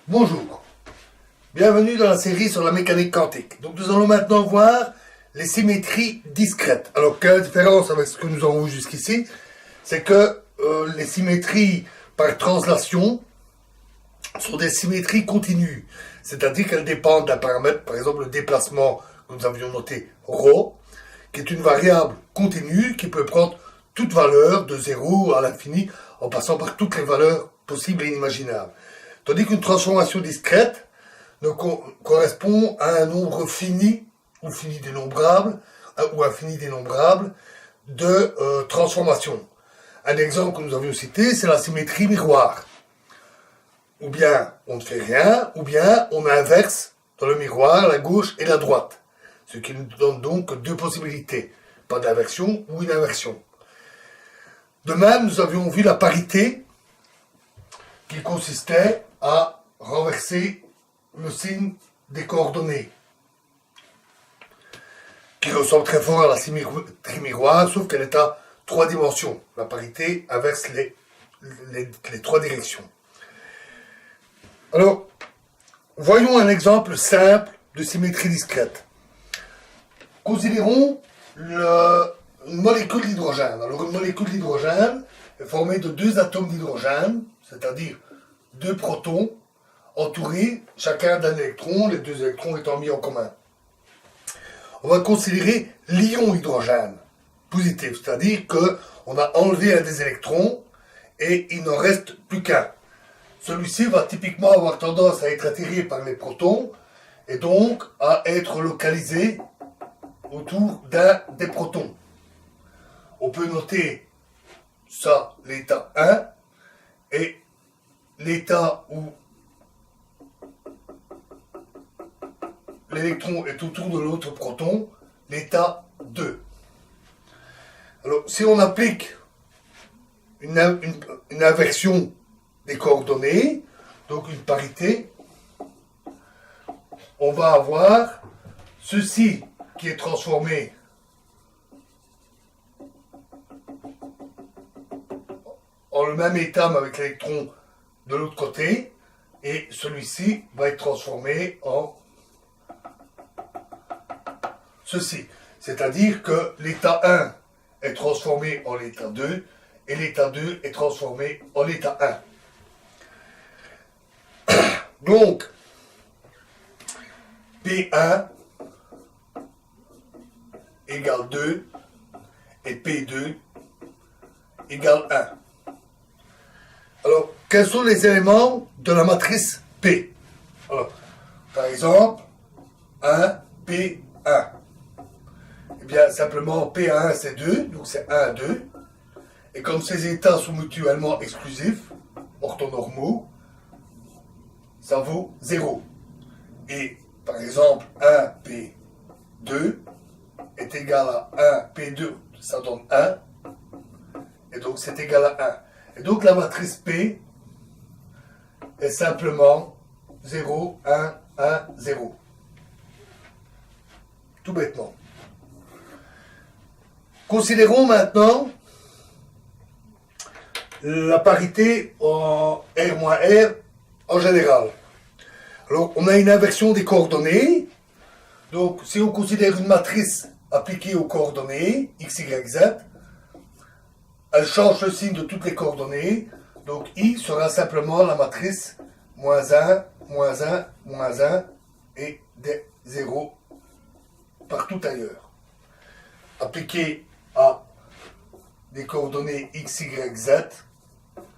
Bonjour, bienvenue dans la série sur la mécanique quantique. Donc nous allons maintenant voir les symétries discrètes. Alors quelle différence avec ce que nous avons vu jusqu'ici, c'est que les symétries par translation sont des symétries continues, c'est-à-dire qu'elles dépendent d'un paramètre, par exemple le déplacement que nous avions noté ρ, qui est une variable continue qui peut prendre toute valeur de 0 à l'infini en passant par toutes les valeurs possibles et imaginables. Tandis qu'une transformation discrète correspond à un nombre fini, ou fini dénombrable, ou infini dénombrable, de transformations. Un exemple que nous avions cité, c'est la symétrie miroir. Ou bien on ne fait rien, ou bien on inverse dans le miroir la gauche et la droite. Ce qui nous donne donc deux possibilités, pas d'inversion ou une inversion. De même, nous avions vu la parité, qui consistait à renverser le signe des coordonnées, qui ressemble très fort à la symétrie miroir, sauf qu'elle est à 3 dimensions. La parité inverse les 3 directions. Alors, voyons un exemple simple de symétrie discrète. Considérons une molécule d'hydrogène. Alors, une molécule d'hydrogène est formée de 2 atomes d'hydrogène, c'est-à-dire 2 protons, entourés chacun d'un électron, les 2 électrons étant mis en commun. On va considérer l'ion hydrogène positif, c'est-à-dire qu'on a enlevé un des électrons et il n'en reste plus qu'un. Celui-ci va typiquement avoir tendance à être attiré par les protons et donc à être localisé autour d'un des protons. On peut noter ça, l'état 1, et l'état où l'électron est autour de l'autre proton, l'état 2. Alors, si on applique une inversion des coordonnées, donc une parité, on va avoir ceci qui est transformé en le même état mais avec l'électron de l'autre côté, et celui-ci va être transformé en ceci. C'est-à-dire que l'état 1 est transformé en l'état 2 et l'état 2 est transformé en l'état 1. Donc, P1 égale 2 et P2 égale 1. Alors, quels sont les éléments de la matrice P? Alors, par exemple, 1, P1. Eh bien, simplement, P1 c'est 2, donc c'est 1, 2. Et comme ces états sont mutuellement exclusifs, orthonormaux, ça vaut 0. Et par exemple, 1P2 est égal à 1P2, ça donne 1. Et donc c'est égal à 1. Et donc la matrice P est simplement 0, 1, 1, 0. Tout bêtement. Considérons maintenant la parité en R-R en général. Alors, on a une inversion des coordonnées. Donc, si on considère une matrice appliquée aux coordonnées, x, y, z, elle change le signe de toutes les coordonnées. Donc, I sera simplement la matrice moins 1, moins 1, moins 1 et des 0 partout ailleurs. Appliquée à des coordonnées x, y, z,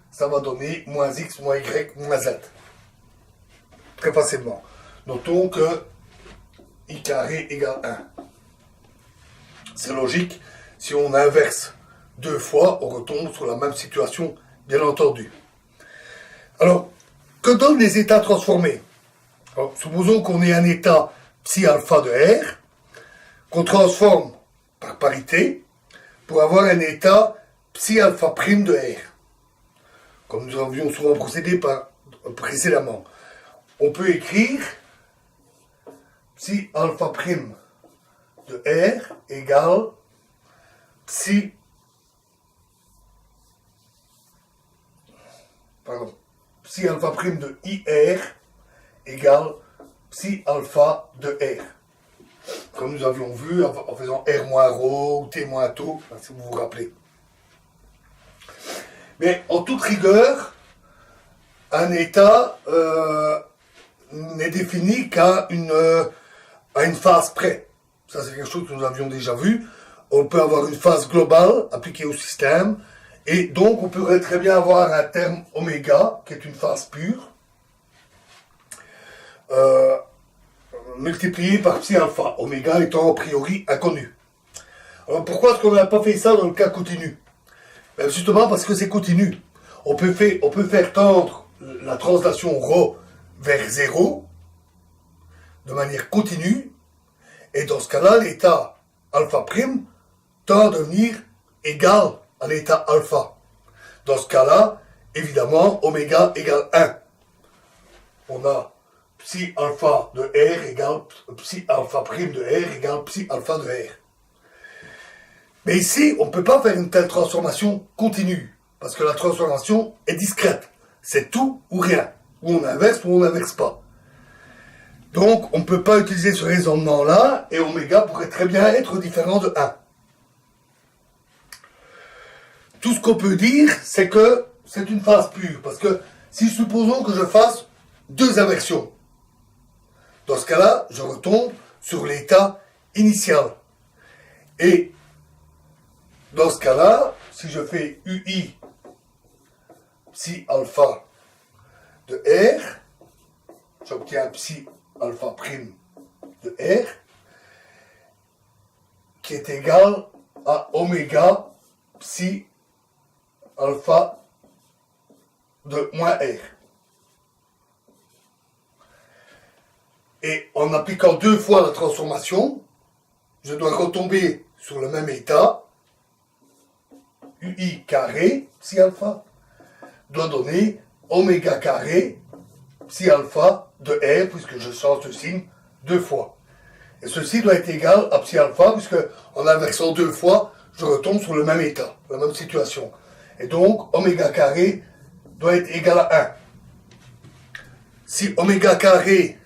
ça va donner moins x, moins y, moins z. Très facilement. Notons que i carré égale 1. C'est logique, si on inverse 2 fois, on retombe sur la même situation, bien entendu. Alors, que donnent les états transformés? Alors, supposons qu'on ait un état psi alpha de R, qu'on transforme par parité, pour avoir un état psi alpha prime de R. Comme nous avions souvent procédé précédemment. On peut écrire psi alpha prime de R égale psi alpha prime de IR égale psi alpha de R. Comme nous avions vu en faisant R moins rho ou T moins tau, si vous vous rappelez. Mais en toute rigueur, un état n'est défini qu'à une phase près. Ça, c'est quelque chose que nous avions déjà vu. On peut avoir une phase globale appliquée au système, et donc on pourrait très bien avoir un terme oméga, qui est une phase pure, multiplié par psi alpha, oméga étant a priori inconnu. Alors pourquoi est-ce qu'on n'a pas fait ça dans le cas continu? Ben justement parce que c'est continu. On peut faire tendre la translation ρ vers 0 de manière continue, et dans ce cas-là, l'état alpha prime tend à devenir égal à l'état alpha. Dans ce cas-là, évidemment, oméga égale 1. On a psi alpha de R égale psi alpha prime de R égale psi alpha de R. Mais ici, on ne peut pas faire une telle transformation continue, parce que la transformation est discrète. C'est tout ou rien. Ou on inverse ou on n'inverse pas. Donc, on ne peut pas utiliser ce raisonnement-là, et oméga pourrait très bien être différent de 1. Tout ce qu'on peut dire, c'est que c'est une phase pure, parce que si supposons que je fasse 2 inversions, dans ce cas-là, je retombe sur l'état initial. Et dans ce cas-là, si je fais UI psi alpha de R, j'obtiens psi alpha prime de R, qui est égal à oméga psi alpha de moins R. Et en appliquant 2 fois la transformation, je dois retomber sur le même état. UI carré psi alpha doit donner oméga carré psi alpha de R, puisque je change de signe 2 fois. Et ceci doit être égal à psi alpha, puisque en inversant 2 fois, je retombe sur le même état, la même situation. Et donc, oméga carré doit être égal à 1. Si oméga carré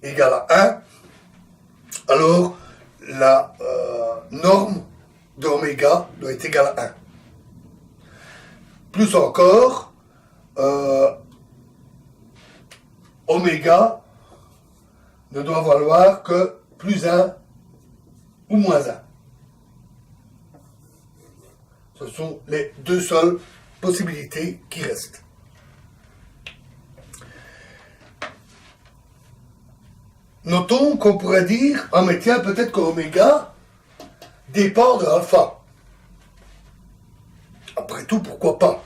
égale à 1, alors la norme de oméga doit être égale à 1. Plus encore, oméga ne doit valoir que plus 1 ou moins 1. Ce sont les 2 seules possibilités qui restent. Notons qu'on pourrait dire, ah mais tiens, peut-être qu'oméga dépend de alpha. Après tout, pourquoi pas?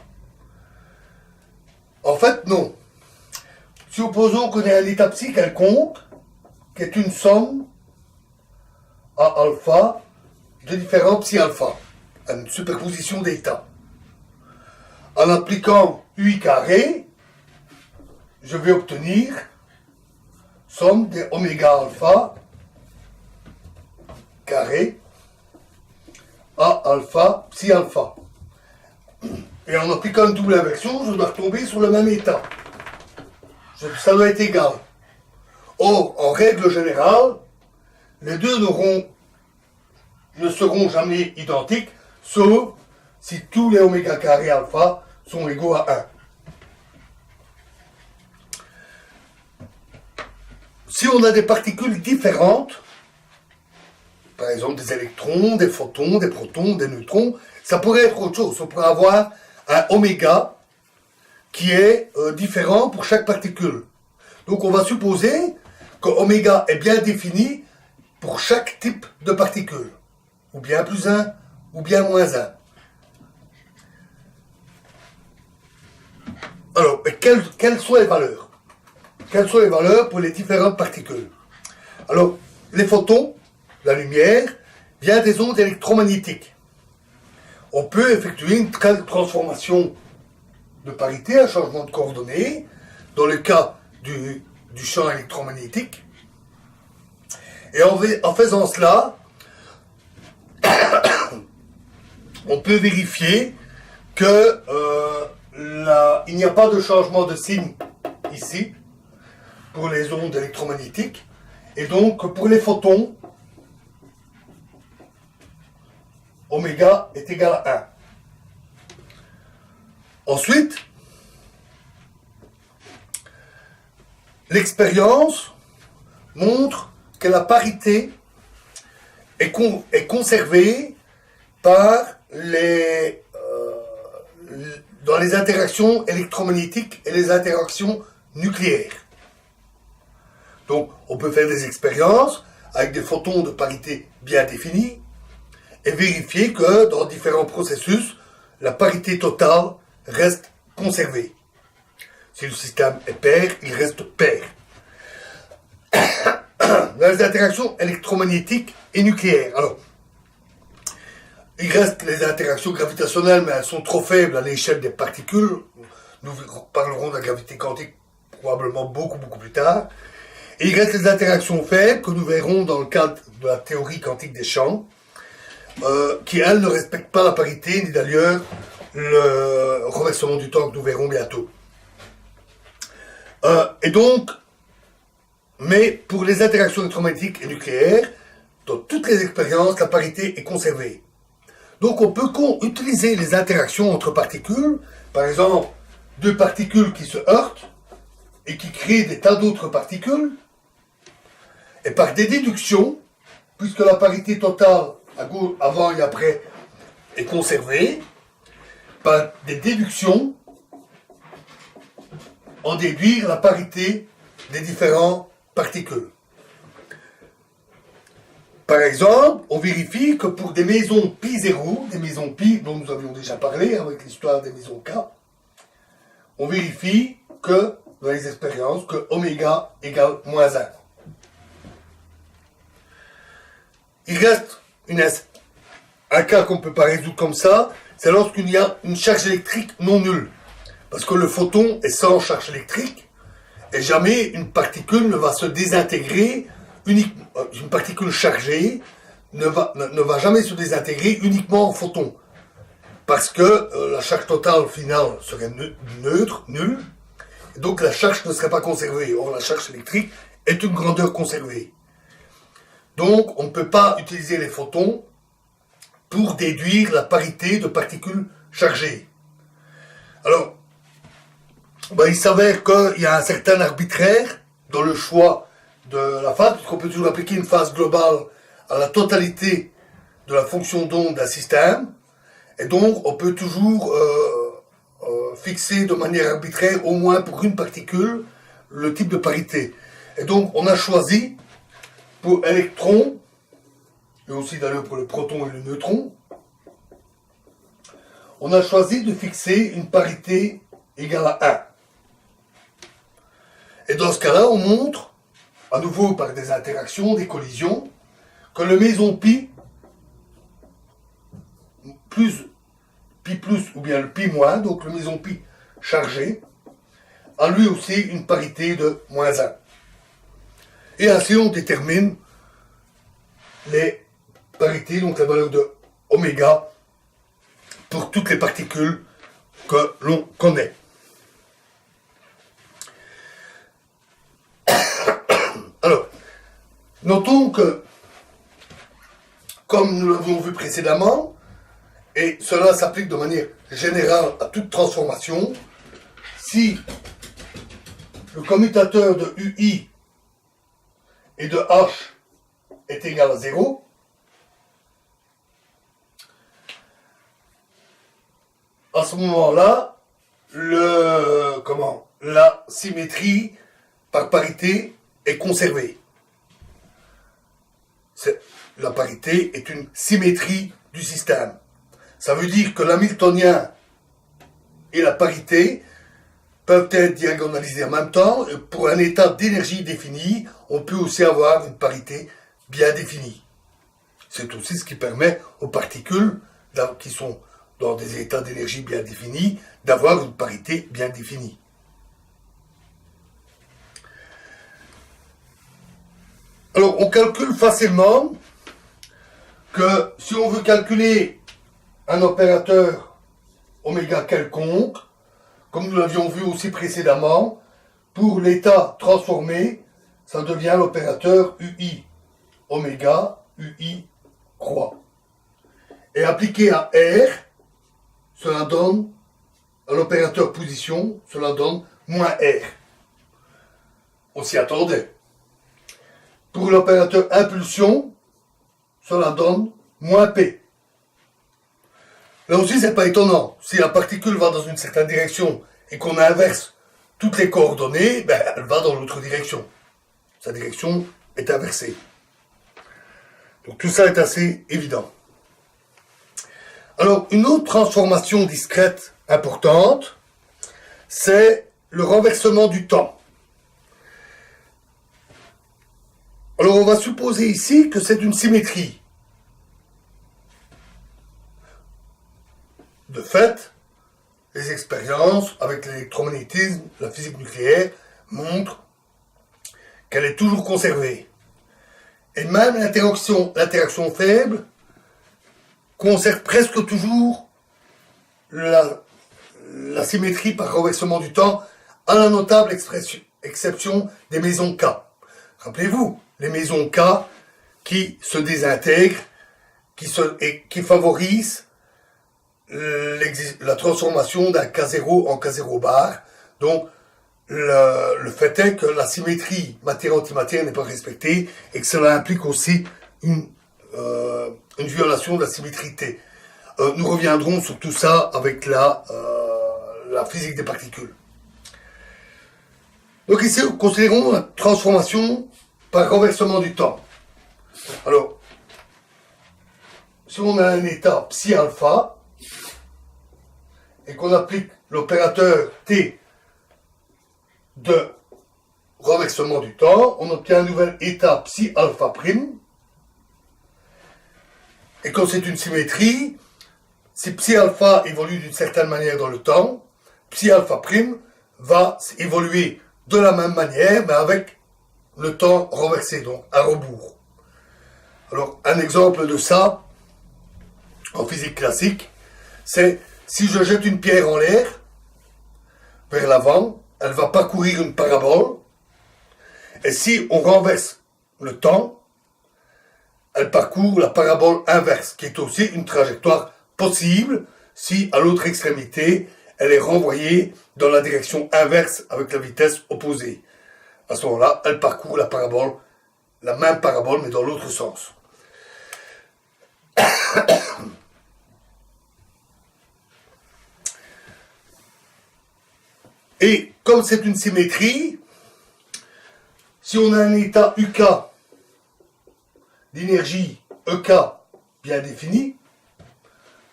En fait, non. Supposons qu'on ait un état psi quelconque, qui est une somme à alpha de différents psi alpha, une superposition d'états. En appliquant UI carré, je vais obtenir somme des oméga alpha carré à alpha psi alpha. Et en appliquant une double inversion, je dois retomber sur le même état. Ça doit être égal. Or, en règle générale, les deux ne seront jamais identiques, sauf si tous les oméga carré alpha sont égaux à 1. Si on a des particules différentes, par exemple des électrons, des photons, des protons, des neutrons, ça pourrait être autre chose. On pourrait avoir un oméga qui est différent pour chaque particule. Donc on va supposer que oméga est bien défini pour chaque type de particule, ou bien plus 1, ou bien moins 1. Alors, quelles sont les valeurs? Quelles sont les valeurs pour les différentes particules? Alors, les photons, la lumière, vient des ondes électromagnétiques. On peut effectuer une transformation de parité, un changement de coordonnées, dans le cas du champ électromagnétique. Et en faisant cela, on peut vérifier que il n'y a pas de changement de signe ici. pour les ondes électromagnétiques. Et donc, pour les photons, oméga est égal à 1. Ensuite, l'expérience montre que la parité est conservée par dans les interactions électromagnétiques et les interactions nucléaires. Donc, on peut faire des expériences avec des photons de parité bien définis et vérifier que dans différents processus, la parité totale reste conservée. Si le système est pair, il reste pair. Dans les interactions électromagnétiques et nucléaires, alors, il reste les interactions gravitationnelles, mais elles sont trop faibles à l'échelle des particules. Nous parlerons de la gravité quantique probablement beaucoup plus tard. Et il reste les interactions faibles que nous verrons dans le cadre de la théorie quantique des champs, qui, elles, ne respectent pas la parité, ni d'ailleurs le renversement du temps que nous verrons bientôt. Et donc, mais pour les interactions électromagnétiques et nucléaires, dans toutes les expériences, la parité est conservée. Donc on peut utiliser les interactions entre particules, par exemple, deux particules qui se heurtent et qui créent des tas d'autres particules, et par des déductions, puisque la parité totale avant et après est conservée, par des déductions, en déduire la parité des différentes particules. Par exemple, on vérifie que pour des maisons pi0, des maisons pi dont nous avions déjà parlé avec l'histoire des maisons K, on vérifie que, dans les expériences, que oméga égale moins 1. Il reste un cas qu'on ne peut pas résoudre comme ça, c'est lorsqu'il y a une charge électrique non nulle. Parce que le photon est sans charge électrique, et jamais une particule ne va se désintégrer, une particule chargée ne va jamais se désintégrer uniquement en photon. Parce que la charge totale finale serait neutre, nulle, et donc la charge ne serait pas conservée. Or, la charge électrique est une grandeur conservée. Donc, on ne peut pas utiliser les photons pour déduire la parité de particules chargées. Alors, il s'avère qu'il y a un certain arbitraire dans le choix de la phase, puisqu'on peut toujours appliquer une phase globale à la totalité de la fonction d'onde d'un système, et donc on peut toujours fixer de manière arbitraire, au moins pour une particule, le type de parité. Et donc on a choisi pour électrons, et aussi d'ailleurs pour le proton et le neutron, on a choisi de fixer une parité égale à 1. Et dans ce cas-là, on montre, à nouveau par des interactions, des collisions, que le méson pi plus ou bien le pi moins, donc le méson pi chargé, a lui aussi une parité de moins 1. Et ainsi on détermine les parités, donc la valeur de oméga, pour toutes les particules que l'on connaît. Alors, notons que, comme nous l'avons vu précédemment, et cela s'applique de manière générale à toute transformation, si le commutateur de UI et de H est égal à 0, à ce moment-là, la symétrie par parité est conservée. La parité est une symétrie du système. Ça veut dire que l'hamiltonien et la parité peuvent être diagonalisés en même temps. Et pour un état d'énergie défini, on peut aussi avoir une parité bien définie. C'est aussi ce qui permet aux particules qui sont dans des états d'énergie bien définis d'avoir une parité bien définie. Alors, on calcule facilement que si on veut calculer un opérateur oméga quelconque, comme nous l'avions vu aussi précédemment, pour l'état transformé, ça devient l'opérateur UI, oméga, UI, croix. Et appliqué à R, cela donne, à l'opérateur position, cela donne moins R. On s'y attendait. Pour l'opérateur impulsion, cela donne moins P. Là aussi, c'est pas étonnant. Si la particule va dans une certaine direction et qu'on inverse toutes les coordonnées, ben, elle va dans l'autre direction. Sa direction est inversée. Donc tout ça est assez évident. Alors, une autre transformation discrète importante, c'est le renversement du temps. Alors, on va supposer ici que c'est une symétrie. De fait, les expériences avec l'électromagnétisme, la physique nucléaire, montrent qu'elle est toujours conservée. Et même l'interaction faible conserve presque toujours la symétrie par renversement du temps, à la notable exception des mésons K. Rappelez-vous, les mésons K qui se désintègrent, qui favorisent la transformation d'un K0 en K0 bar. Donc, le fait est que la symétrie matière-antimatière n'est pas respectée et que cela implique aussi une violation de la symétrie T. Nous reviendrons sur tout ça avec la physique des particules. Donc ici, considérons la transformation par renversement du temps. Alors, si on a un état psi alpha et qu'on applique l'opérateur T de renversement du temps, on obtient un nouvel état psi alpha prime. Et quand c'est une symétrie, si psi alpha évolue d'une certaine manière dans le temps, psi alpha prime va évoluer de la même manière, mais avec le temps renversé, donc à rebours. Alors, un exemple de ça, en physique classique, c'est si je jette une pierre en l'air, vers l'avant, elle va parcourir une parabole, et si on renverse le temps, elle parcourt la parabole inverse, qui est aussi une trajectoire possible si, à l'autre extrémité, elle est renvoyée dans la direction inverse avec la vitesse opposée. À ce moment-là, elle parcourt la parabole, la même parabole, mais dans l'autre sens. Et comme c'est une symétrie, si on a un état UK d'énergie EK bien défini,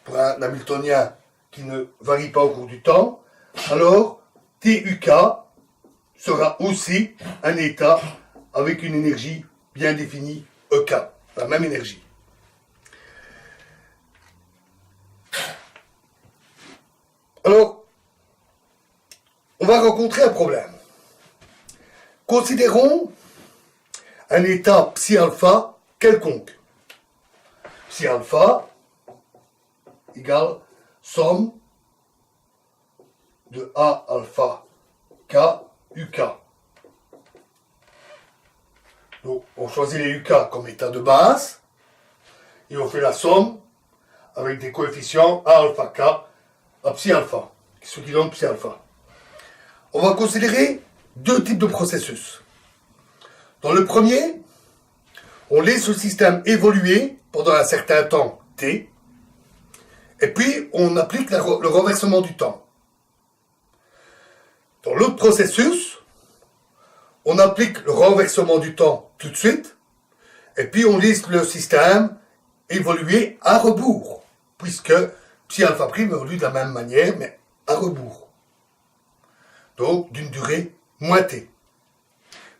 pour un Hamiltonien qui ne varie pas au cours du temps, alors TUK sera aussi un état avec une énergie bien définie EK, la même énergie. Alors, on va rencontrer un problème. Considérons un état psi alpha quelconque. Psi alpha égale somme de A alpha K UK. Donc, on choisit les UK comme état de base et on fait la somme avec des coefficients A alpha K à psi alpha, ce qui donne psi alpha. On va considérer deux types de processus. Dans le premier, on laisse le système évoluer pendant un certain temps t, et puis on applique le renversement du temps. Dans l'autre processus, on applique le renversement du temps tout de suite, et puis on laisse le système évoluer à rebours, puisque psi alpha prime évolue de la même manière, mais à rebours. Donc d'une durée moins t.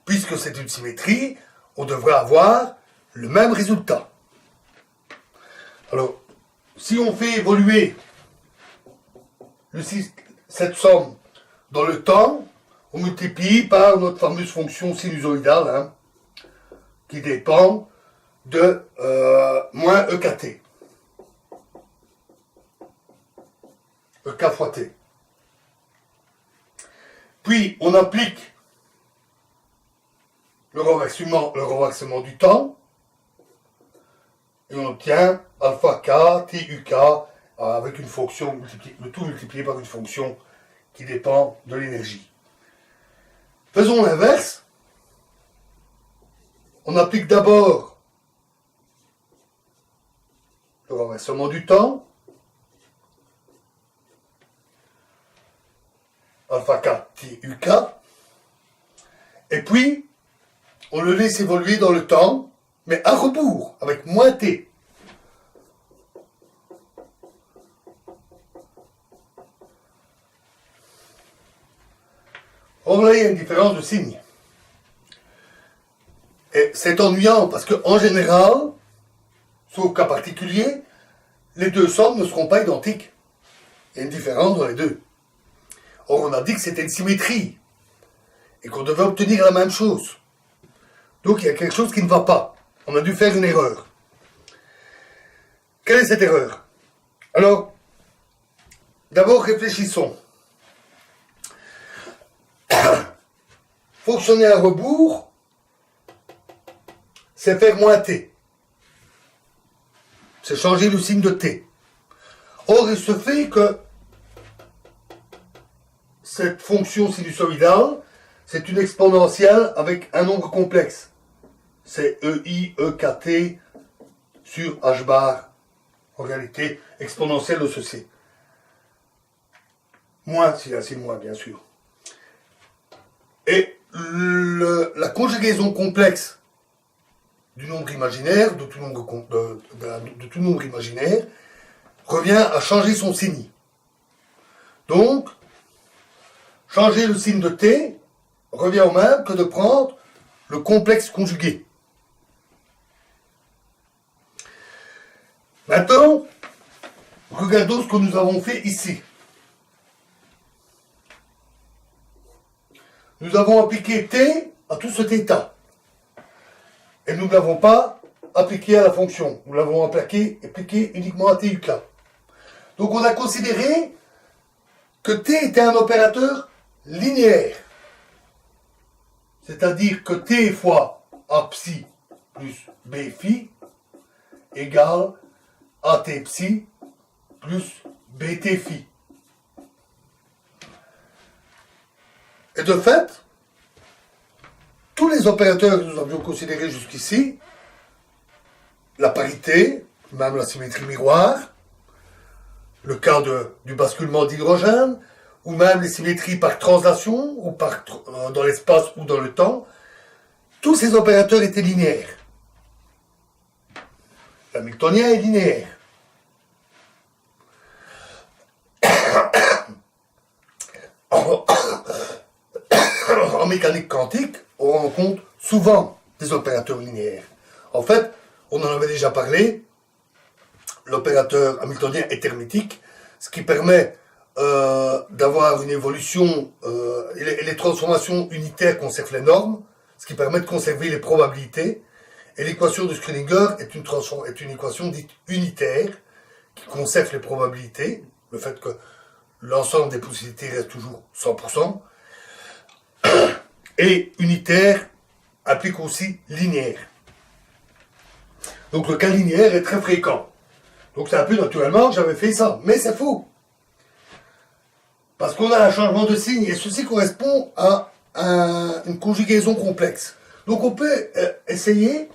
Puisque c'est une symétrie, on devrait avoir le même résultat. Alors, si on fait évoluer cette somme dans le temps, on multiplie par notre fameuse fonction sinusoïdale, qui dépend de moins EKT. EK fois T. Puis, on applique le renversement du temps, et on obtient alpha k, TUK, avec une fonction, le tout multiplié par une fonction qui dépend de l'énergie. Faisons l'inverse. On applique d'abord le renversement du temps, alpha k, TUK, et puis on le laisse évoluer dans le temps, mais à rebours, avec moins t. Or là, il y a une différence de signe. Et c'est ennuyant parce qu'en général, sauf cas particulier, les deux sommes ne seront pas identiques. Il y a une différence dans les deux. Or, on a dit que c'était une symétrie et qu'on devait obtenir la même chose. Donc, il y a quelque chose qui ne va pas. On a dû faire une erreur. Quelle est cette erreur? Alors, d'abord, réfléchissons. Fonctionner à rebours, c'est faire moins t. C'est changer le signe de t. Or, il se fait que cette fonction sinusoïdale, c'est une exponentielle avec un nombre complexe. C'est EI, EKT sur H bar, en réalité, exponentielle de ceci. Moins, si là c'est moins, bien sûr. Et la conjugaison complexe du nombre imaginaire, de tout nombre imaginaire, revient à changer son signe. Donc, changer le signe de t revient au même que de prendre le complexe conjugué. Maintenant, regardons ce que nous avons fait ici. Nous avons appliqué t à tout cet état. Et nous ne l'avons pas appliqué à la fonction. Nous l'avons appliqué uniquement à TUK. Donc on a considéré que t était un opérateur linéaire. C'est-à-dire que t fois a psi plus b phi égale at psi plus bt phi. Et de fait, tous les opérateurs que nous avions considérés jusqu'ici, la parité, même la symétrie miroir, le cas du basculement d'hydrogène, ou même les symétries par translation, ou dans l'espace ou dans le temps, tous ces opérateurs étaient linéaires. L'hamiltonien est linéaire. En mécanique quantique, on rencontre souvent des opérateurs linéaires. En fait, on en avait déjà parlé, l'opérateur hamiltonien est hermétique, ce qui permet d'avoir une évolution, et les transformations unitaires conservent les normes, ce qui permet de conserver les probabilités, et l'équation de Schrödinger est une équation dite unitaire, qui conserve les probabilités, le fait que l'ensemble des possibilités reste toujours 100%, et unitaire applique aussi linéaire. Donc le cas linéaire est très fréquent. Donc c'est un peu naturellement que j'avais fait ça. Mais c'est faux. Parce qu'on a un changement de signe et ceci correspond à une conjugaison complexe. Donc on peut essayer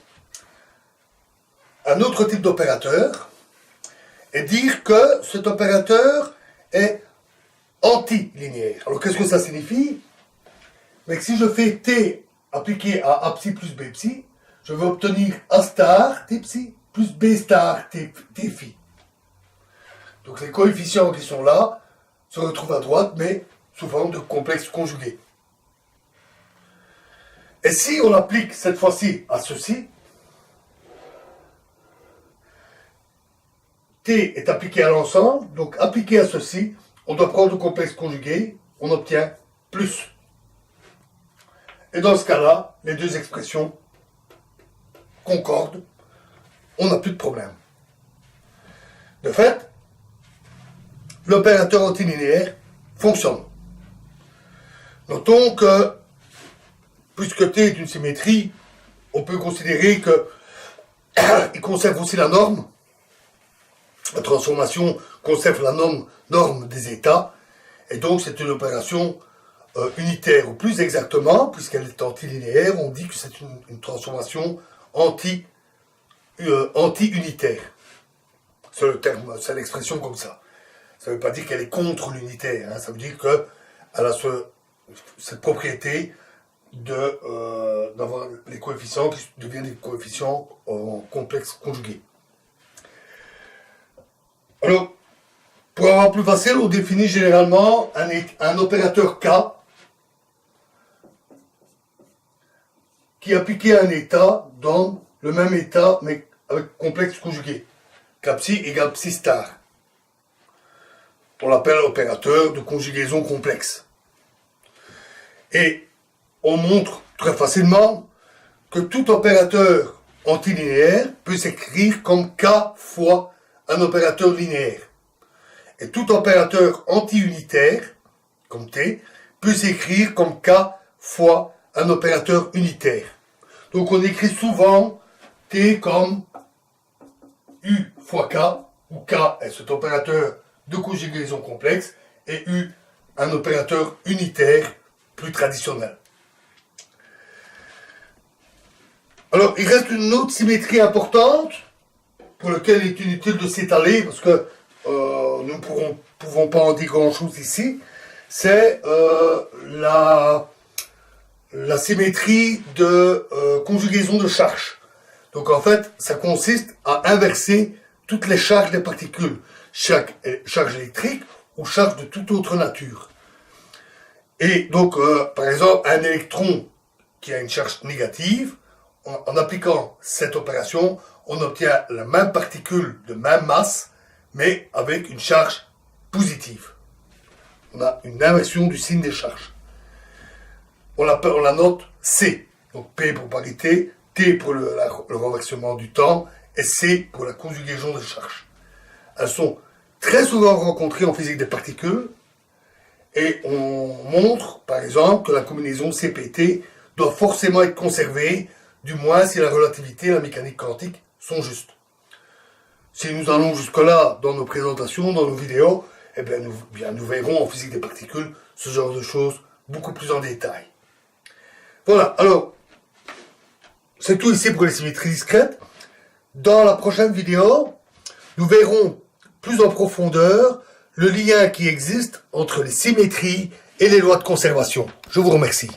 un autre type d'opérateur et dire que cet opérateur est antilinéaire. Alors qu'est-ce que ça signifie? Mais que si je fais t appliqué à a psi plus b psi, je vais obtenir a star t psi plus b star t phi. Donc les coefficients qui sont là se retrouvent à droite, mais sous forme de complexe conjugué. Et si on applique cette fois-ci à ceci, t est appliqué à l'ensemble, donc appliqué à ceci, on doit prendre le complexe conjugué, on obtient plus. Et dans ce cas-là, les deux expressions concordent, on n'a plus de problème. De fait, l'opérateur antilinéaire fonctionne. Notons que puisque T est une symétrie, on peut considérer que il conserve aussi la norme. La transformation conserve la norme des états, et donc c'est une opération unitaire, ou plus exactement, puisqu'elle est antilinéaire, on dit que c'est une transformation anti-unitaire. C'est le terme, c'est l'expression comme ça. Ça ne veut pas dire qu'elle est contre l'unitaire, hein, ça veut dire qu'elle a cette propriété d'avoir les coefficients qui deviennent des coefficients complexes conjugués. Alors, pour avoir plus facile, on définit généralement un opérateur K qui appliqué à un état donne le même état mais avec complexe conjugué. K psi égale psi star. On l'appelle opérateur de conjugaison complexe. Et on montre très facilement que tout opérateur antilinéaire peut s'écrire comme K fois un opérateur linéaire. Et tout opérateur anti-unitaire, comme T, peut s'écrire comme K fois un opérateur unitaire. Donc on écrit souvent T comme U fois K, où K est cet opérateur de conjugaison complexe, et U un opérateur unitaire plus traditionnel. Alors, il reste une autre symétrie importante, pour laquelle il est inutile de s'étaler, parce que nous ne pouvons pas en dire grand-chose ici, c'est la symétrie de conjugaison de charges. Donc en fait, ça consiste à inverser toutes les charges des particules, chaque charge électrique ou charge de toute autre nature. Et donc, par exemple, un électron qui a une charge négative, en appliquant cette opération, on obtient la même particule de même masse, mais avec une charge positive. On a une inversion du signe des charges. On la note C. Donc P pour parité, T pour le renversement du temps, et C pour la conjugaison des charges. Elles sont très souvent rencontrées en physique des particules, et on montre, par exemple, que la combinaison CPT doit forcément être conservée, du moins si la relativité et la mécanique quantique sont justes. Si nous allons jusque-là dans nos présentations, dans nos vidéos, eh bien, nous verrons en physique des particules ce genre de choses beaucoup plus en détail. Voilà, alors, c'est tout ici pour les symétries discrètes. Dans la prochaine vidéo, nous verrons plus en profondeur le lien qui existe entre les symétries et les lois de conservation. Je vous remercie.